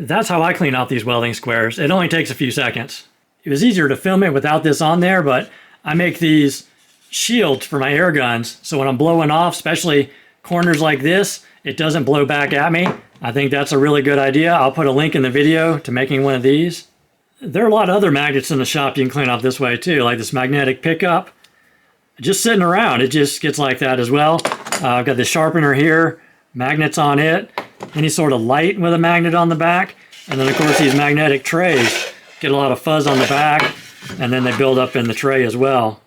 That's how I clean out these welding squares. It only takes a few seconds. It was easier to film it without this on there, but I make these shields for my air guns, so when I'm blowing off, especially corners like this, it doesn't blow back at me. I think that's a really good idea. I'll put a link in the video to making one of these. There are a lot of other magnets in the shop you can clean off this way too, like this magnetic pickup. Just sitting around, it just gets like that as well. I've got the sharpener here, magnets on it, any sort of light with a magnet on the back, and then of course these magnetic trays get a lot of fuzz on the back, and then they build up in the tray as well.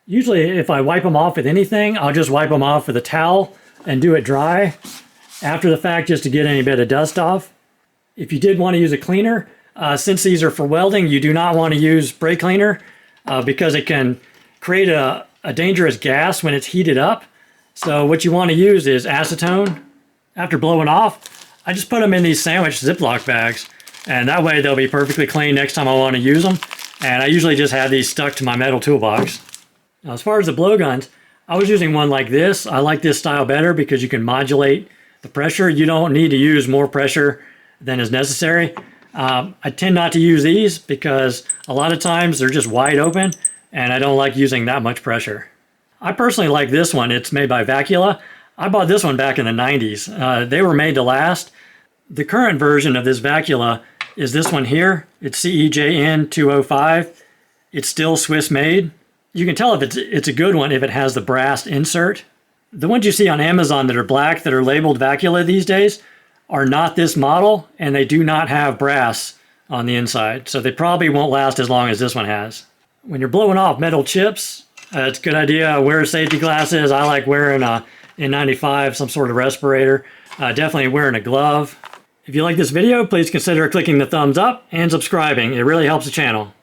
Usually if I wipe them off with anything, I'll just wipe them off with a towel and do it dry after the fact just to get any bit of dust off. If you did want to use a cleaner, since these are for welding, you do not want to use brake cleaner because it can create a dangerous gas when it's heated up. So what you want to use is acetone. After blowing off, I just put them in these sandwich Ziploc bags, and that way they'll be perfectly clean next time I want to use them. And I usually just have these stuck to my metal toolbox. Now, as far as the blowguns, I was using one like this. I like this style better because you can modulate the pressure. You don't need to use more pressure than is necessary. I tend not to use these because a lot of times they're just wide open and I don't like using that much pressure. I personally like this one. It's made by Vacula. I bought this one back in the 90s. They were made to last. The current version of this Vacula is this one here. It's CEJN 205. It's still Swiss made. You can tell if it's a good one if it has the brass insert. The ones you see on Amazon that are black that are labeled Vacula these days are not this model, and they do not have brass on the inside, so they probably won't last as long as this one has. When you're blowing off metal chips, it's a good idea. Wear safety glasses. I like wearing a N95, some sort of respirator. Definitely wearing a glove. If you like this video, please consider clicking the thumbs up and subscribing. It really helps the channel.